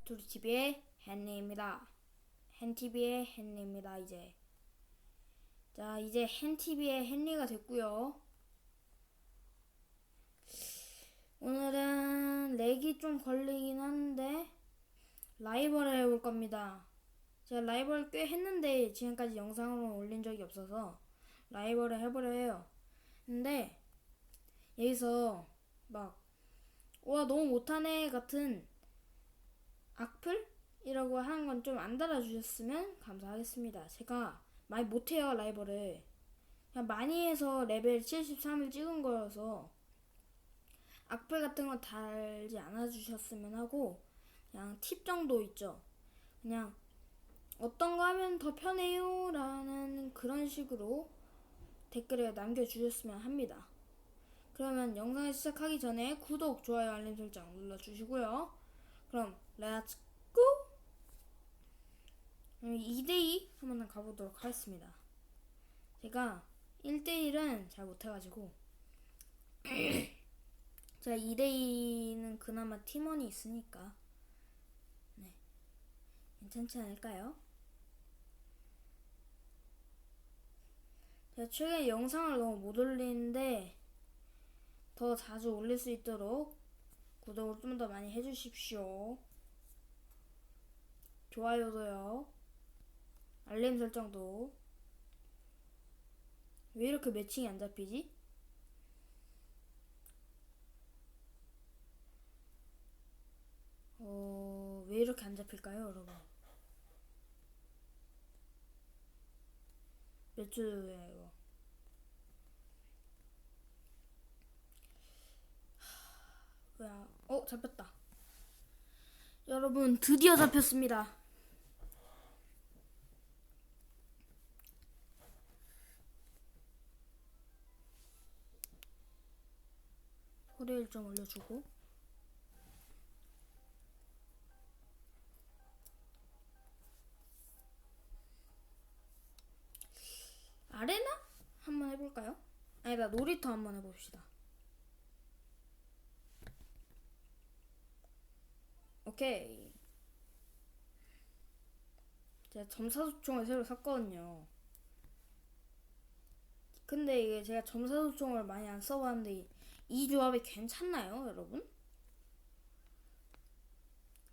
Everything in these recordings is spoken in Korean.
투리TV의 헨리입니다. 헨TV의 헨리입니다. 이제 헨TV의 헨리가 됐고요. 오늘은 렉이 좀 걸리긴 하는데 라이벌을 해볼 겁니다. 제가 라이벌 꽤 했는데 지금까지 영상으로 올린 적이 없어서 라이벌을 해보려 해요. 근데 여기서 막 와 너무 못하네 같은 악플이라고 하는 건 좀 안 달아주셨으면 감사하겠습니다. 제가 많이 못해요. 라이벌을 그냥 많이 해서 레벨 73을 찍은 거여서 악플 같은 거 달지 않아 주셨으면 하고, 그냥 팁 정도 있죠. 그냥 어떤 거 하면 더 편해요 라는 그런 식으로 댓글에 남겨주셨으면 합니다. 그러면 영상을 시작하기 전에 구독, 좋아요, 알림 설정 눌러주시고요. 그럼 렛츠 고! 2대2 한번 가보도록 하겠습니다. 제가 1대1은 잘 못해가지고 제가 2대2는 그나마 팀원이 있으니까 괜찮지 않을까요? 제가 최근에 영상을 너무 못 올리는데 더 자주 올릴 수 있도록 구독을 좀 더 많이 해주십시오. 좋아요도요. 알림 설정도. 왜 이렇게 매칭이 안 잡히지? 왜 이렇게 안 잡힐까요, 여러분? 몇 주야 이거? 뭐야? 잡혔다. 여러분, 드디어 잡혔습니다. 소리를 좀 올려주고. 아레나? 한번 해볼까요? 아니다, 놀이터 한번 해봅시다. 오케이. 제가 점사소총을 새로 샀거든요. 근데 이게 제가 점사소총을 많이 안 써봤는데 이 조합이 괜찮나요, 여러분?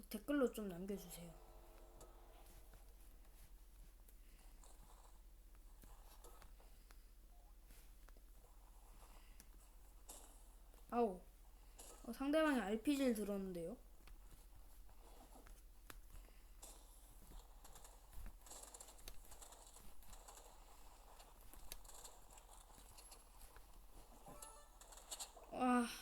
댓글로 좀 남겨주세요. 아우, 상대방이 RPG를 들었는데요.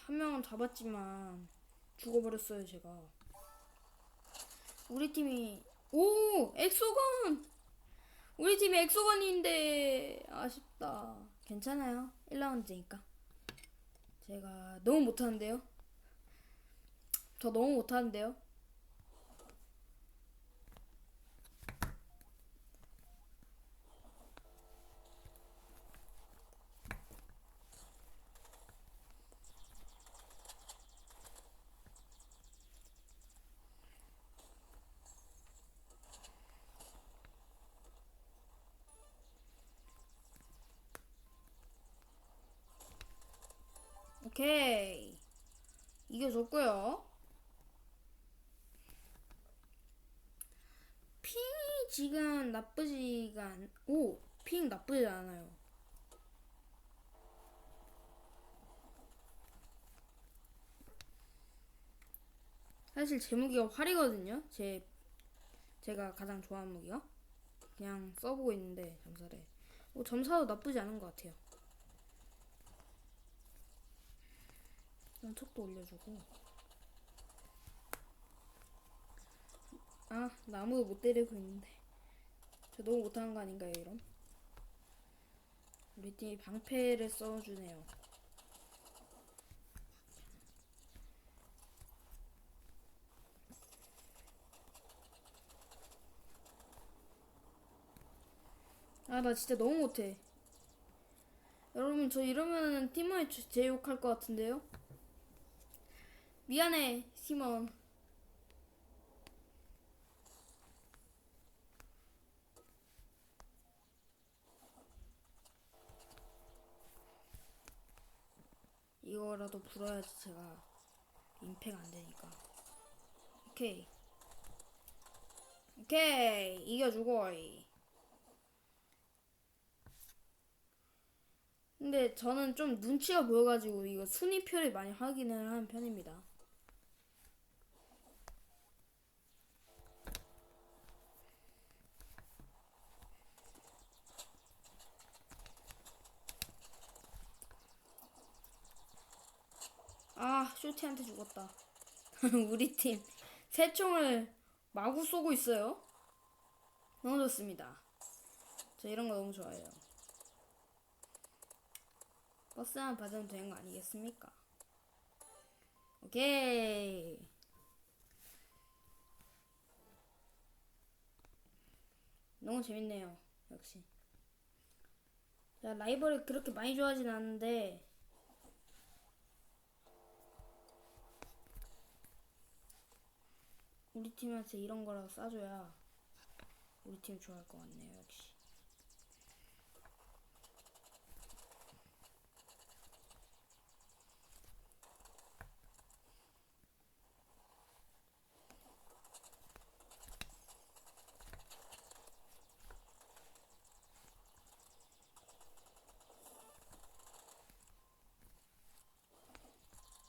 한 명은 잡았지만 죽어버렸어요, 제가. 우리 팀이 엑소건! 우리 팀이 엑소건인데 아쉽다. 괜찮아요. 1라운드니까. 제가 너무 못하는데요. 저 너무 못하는데요. 오케이. 이겨줬고요. 핑이 지금 핑 나쁘지 않아요. 사실 제 무기가 활이거든요. 제가 가장 좋아하는 무기가. 그냥 써보고 있는데 점사를. 점사도 나쁘지 않은 것 같아요. 척도 올려주고. 나무도 못 때리고 있는데 저 너무 못하는 거 아닌가요, 이런? 우리 팀이 방패를 써주네요. 나 진짜 너무 못해. 여러분, 저 이러면 팀원이 제 욕할 것 같은데요? 미안해, 팀원. 거라도 불어야지 제가 임패가 안 되니까. 오케이. 오케이. 이겨주고. 근데 저는 좀 눈치가 보여가지고 이거 순위표를 많이 확인을 하는 편입니다. 아, 쇼티한테 죽었다. 우리 팀 새 총을 마구 쏘고 있어요. 너무 좋습니다. 저 이런 거 너무 좋아해요. 버스만 받으면 되는 거 아니겠습니까? 오케이. 너무 재밌네요. 역시. 자, 라이벌을 그렇게 많이 좋아하진 않는데 우리 팀한테 이런 거라도 싸줘야 우리 팀 좋아할 것 같네요. 역시.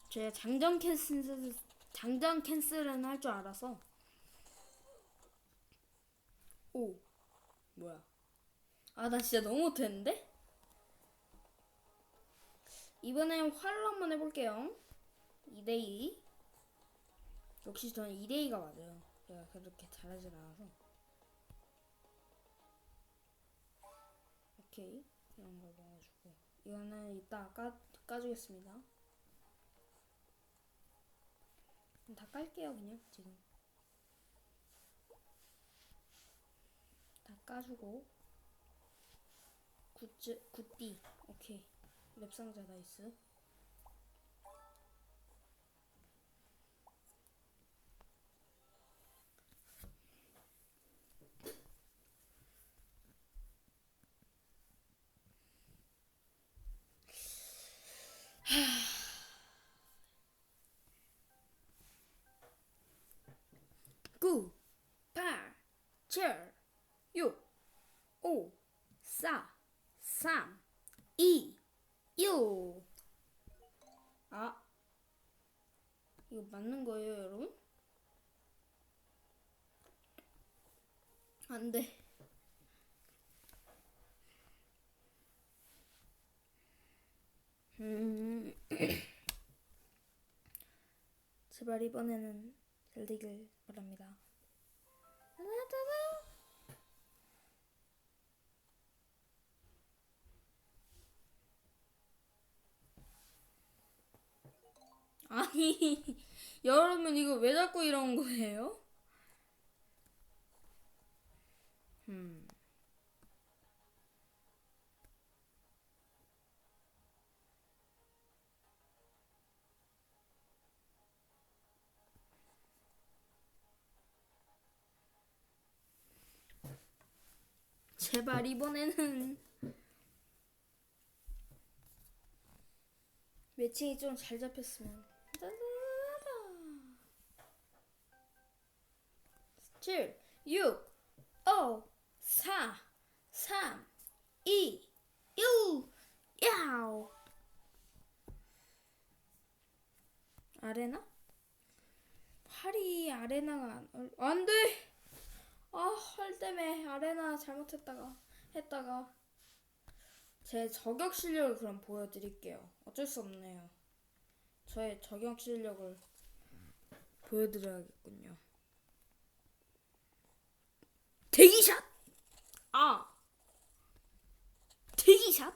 제가 장전 캔슬은 할 줄 알아서. 오, 뭐야? 아, 나 진짜 너무 못했는데? 이번엔 활로 한번 해볼게요. 2대2. 역시 저는 2대2가 맞아요. 제가 그렇게 잘하진 않아서. 오케이. 이런 거 먹어주고. 이거는 이따 까주겠습니다. 다 깔게요, 그냥, 지금. 다 까주고. 굿띠. 오케이. 랩상자 나이스. 구, 8, 7, 6, 5, 4, 3, 2, 1. 아, 이거 맞는 거예요, 여러분? 안 돼. 제발 이번에는 잘 되길 바랍니다. 아니, 여러분 이거 왜 자꾸 이런 거예요? 제발 이번에는 매칭이 좀 잘 잡혔으면. 7, 6, 5, 4, 3, 2, 1, 야우. 아레나? 활이 아레나가 안 돼! 아, 활 때문에 아레나 했다가 제 저격 실력을 그럼 보여드릴게요. 어쩔 수 없네요. 저의 저격 실력을 보여드려야겠군요. 대기샷! 아! 대기샷!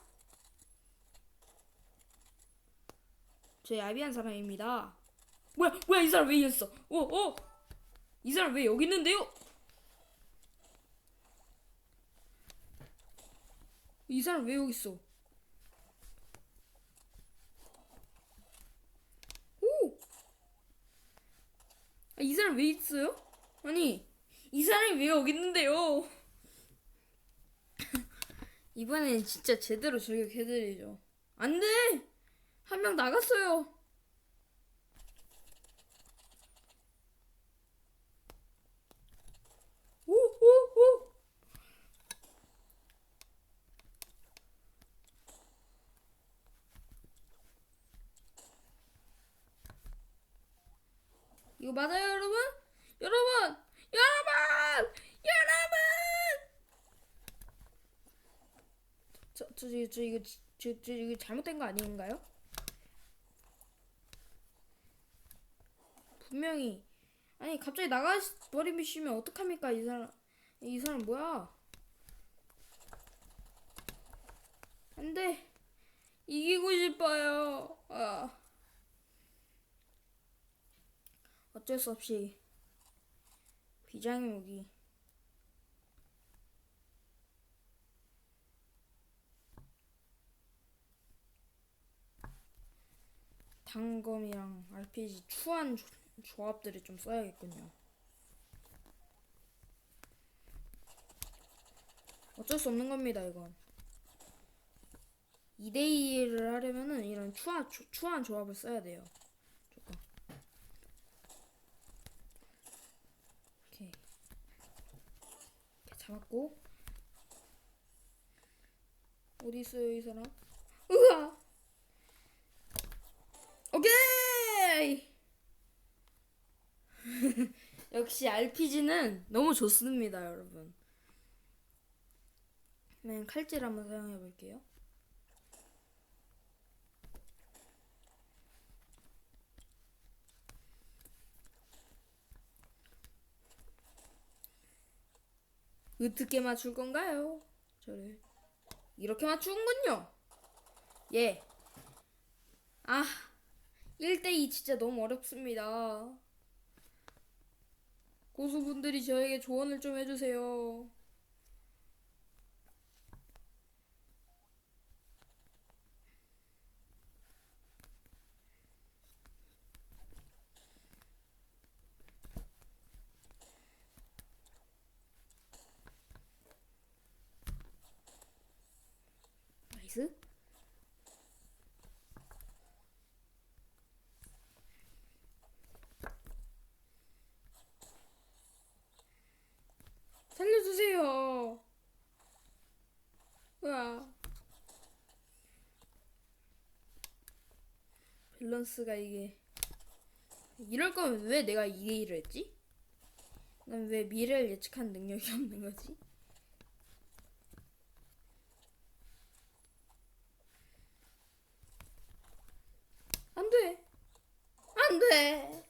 저 야비한 사람입니다. 뭐야, 이 사람 왜 이겼어? 이 사람 왜 여기 있는데요? 이 사람 왜 여기 있어? 이 사람 왜 있어요? 아니, 이 사람이 왜 여기 있는데요? 이번엔 진짜 제대로 저격해드리죠. 안 돼! 한 명 나갔어요. 이거 맞아요, 여러분? 여러분! 여러분! 여러분! 이거 잘못된 거 아닌가요? 분명히. 아니, 갑자기 나가버리시면 어떡합니까, 이 사람 뭐야? 안 돼. 이기고 싶어요. 어쩔 수 없이 비장의 무기. 단검이랑 RPG 추한 조합들을 좀 써야겠군요. 어쩔 수 없는 겁니다, 이건. 2대2를 하려면은 이런 추한 조합을 써야 돼요. 조금. 이렇게 잡았고. 어디 있어요, 이 사람? 으아! 오케이! 역시 RPG는 너무 좋습니다, 여러분. 네, 칼질 한번 사용해 볼게요. 어떻게 맞출 건가요? 저를 이렇게 맞추는군요. 예. 1대2 진짜 너무 어렵습니다. 고수분들이 저에게 조언을 좀 해주세요. 나이스. 살려주세요. 으아. 밸런스가 이게. 이럴 거면 왜 내가 2대1을 했지? 난 왜 미래를 예측하는 능력이 없는 거지? 안 돼! 안 돼!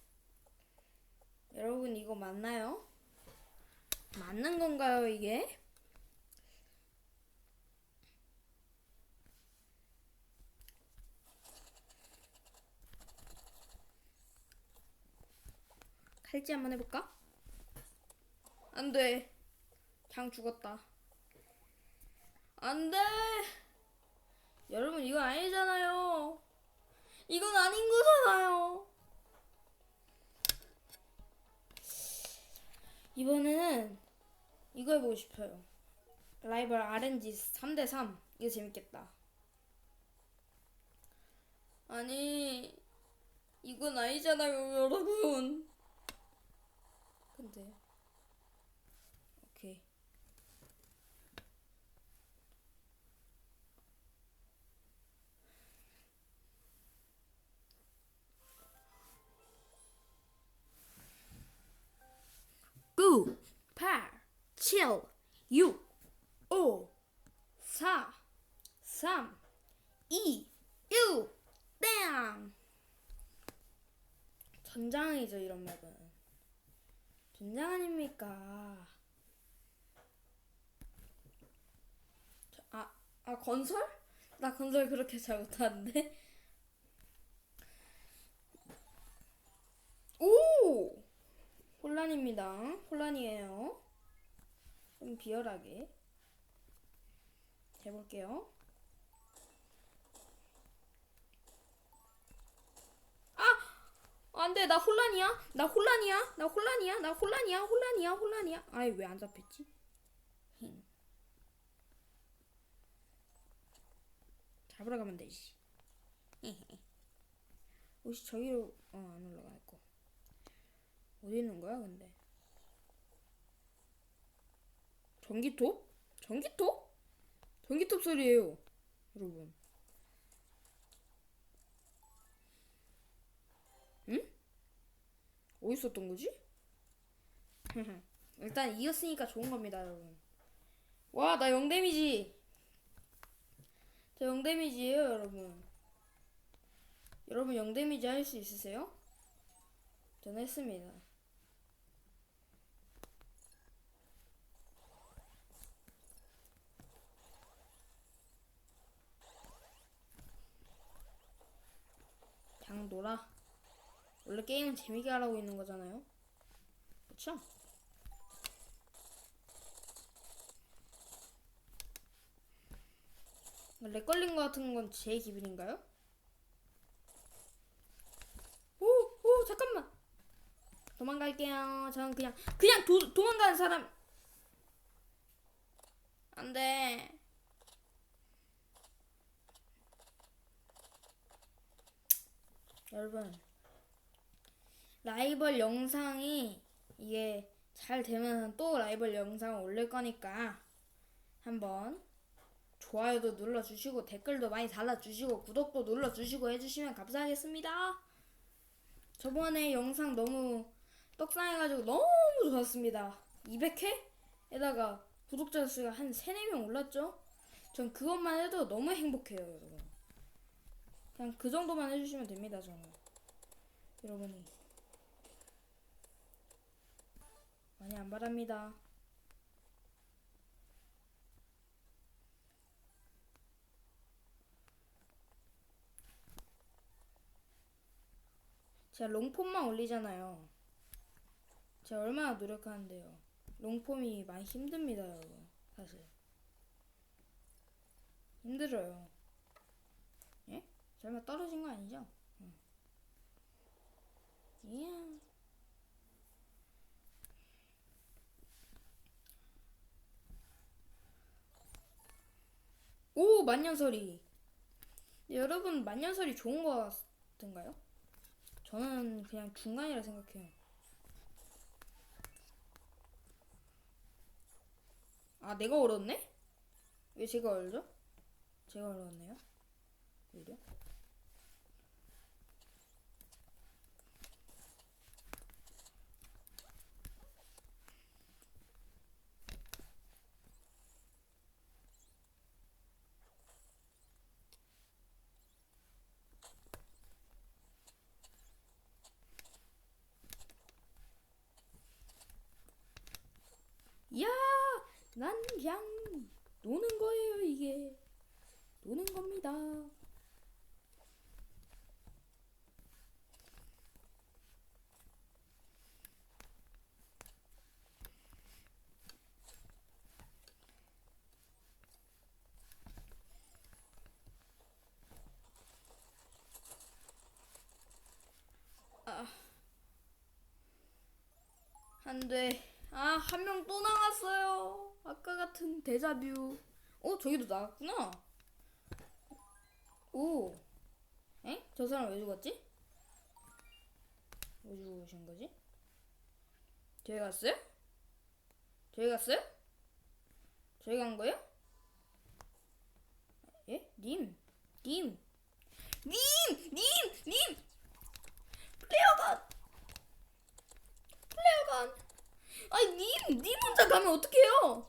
여러분, 이거 맞나요? 맞는 건가요, 이게? 칼질 한번 해볼까? 안 돼. 그냥 죽었다. 안 돼! 여러분, 이거 아니잖아요. 이건 아닌 거잖아요. 이번에는 이거 해보고 싶어요. 라이벌 RNG 3대3. 이거 재밌겠다. 아니, 이건 아니잖아요, 여러분. 근데, 오케이. 구, 8, 7, 6, 5, 4, 3, 2, 1, 땡! 전장이죠, 이런 맵은. 전장 아닙니까? 건설? 나 건설 그렇게 잘 못하는데? 오! 혼란입니다. 혼란이에요. 좀 비열하게 해볼게요. 안 돼, 나 혼란이야? 나 혼란이야? 나 혼란이야? 나 혼란이야? 혼란이야? 혼란이야? 아이, 왜 안 잡혔지? 잡으러 가면 되지. 혹시 저기로, 안 올라갈 거. 어디 있는 거야, 근데? 전기톱? 전기톱? 전기톱 소리예요, 여러분. 응? 어디 있었던 거지? 일단 이겼으니까 좋은 겁니다, 여러분. 와, 나 0 데미지. 저 0 데미지예요, 여러분. 여러분 0 데미지 할 수 있으세요? 저는 했습니다. 그냥 놀아. 원래 게임은 재밌게 하라고 있는 거잖아요. 그쵸? 렉 걸린 거 같은 건 제 기분인가요? 오, 잠깐만. 도망갈게요. 저는 그냥 도망가는 사람. 안 돼. 여러분, 라이벌 영상이 이게 잘 되면 또 라이벌 영상을 올릴 거니까 한번 좋아요도 눌러주시고 댓글도 많이 달아주시고 구독도 눌러주시고 해주시면 감사하겠습니다. 저번에 영상 너무 떡상해가지고 너무 좋았습니다. 200회에다가 구독자 수가 한 3, 4명 올랐죠? 전 그것만 해도 너무 행복해요, 여러분. 그냥 그 정도만 해주시면 됩니다, 저는. 여러분이 많이 안 바랍니다. 제가 롱폼만 올리잖아요. 제가 얼마나 노력하는데요. 롱폼이 많이 힘듭니다, 여러분. 사실 힘들어요. 예? 설마 떨어진 거 아니죠? 응. 이야. 오, 만년설이. 여러분, 만년설이 좋은 거 같은가요? 저는 그냥 중간이라 생각해요. 아, 내가 얼었네? 왜 제가 얼죠? 제가 얼었네요. 오히려. 이야, 난 그냥 노는 거예요, 이게. 노는 겁니다. 아, 안 돼. 아, 한 명 또 나갔어요. 아까 같은 데자뷰. 저기도 나갔구나. 오, 에? 저 사람 왜 죽었지? 왜 죽으신 거지? 저희 갔어요? 저희 갔어요? 저희 간 거예요? 예? 님, 님, 님, 님, 님! 플레어건! 플레어건! 아니, 님 혼자 가면 어떡해요?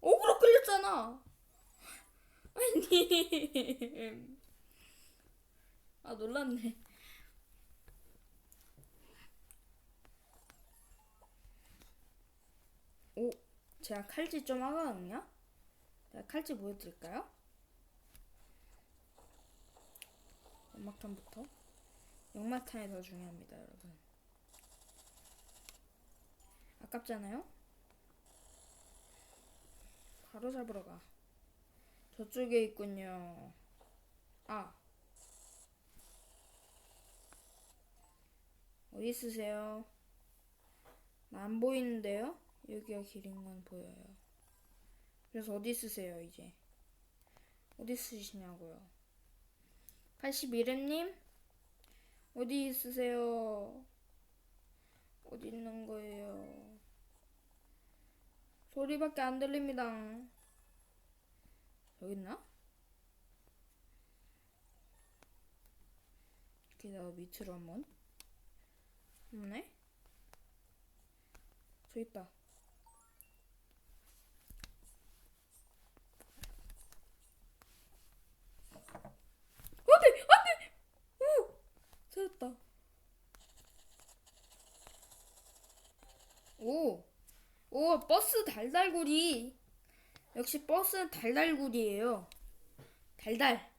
억울로 끌렸잖아. 아니, 님. 아, 놀랐네. 오, 제가 칼질 좀 하거든요? 제가 칼질 보여드릴까요? 연막탄부터. 연막탄이 더 중요합니다, 여러분. 아깝잖아요? 바로 잡으러 가. 저쪽에 있군요. 아, 어디 있으세요? 나 안 보이는데요? 여기가 길인 건 보여요. 그래서 어디 있으세요, 이제? 어디 있으시냐고요? 81렘님? 어디 있으세요? 어디 있는 거예요? 소리밖에 안 들립니다. 여기 있나? 이렇게 나 밑으로 한번. 없네? 저 있다. 안돼! 안돼! 오! 찾았다. 오! 오, 버스 달달구리. 역시 버스는 달달구리예요. 달달.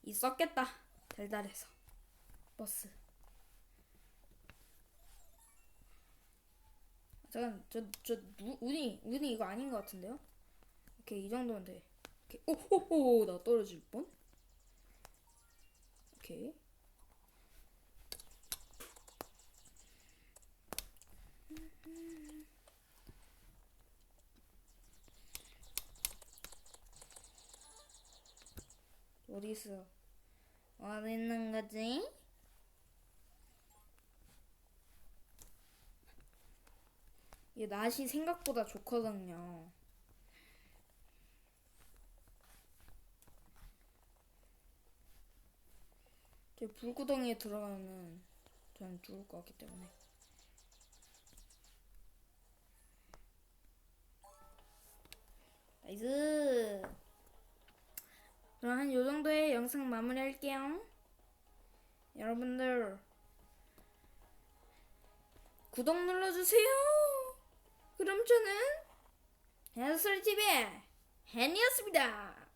있었겠다. 달달해서. 버스. 잠깐, 운이 이거 아닌 것 같은데요? 오케이, 이 정도면 돼. 오케이. 오호호, 나 떨어질 뻔? 오케이. 어디 있어? 어디 있는 거지? 이 낫이 생각보다 좋거든요. 저 불구덩이에 들어가면은 저는 죽을 것 같기 때문에. 나이스. 그럼 한 요정도의 영상 마무리할게요. 여러분들 구독 눌러주세요. 그럼 저는 해설TV의 헨이었습니다.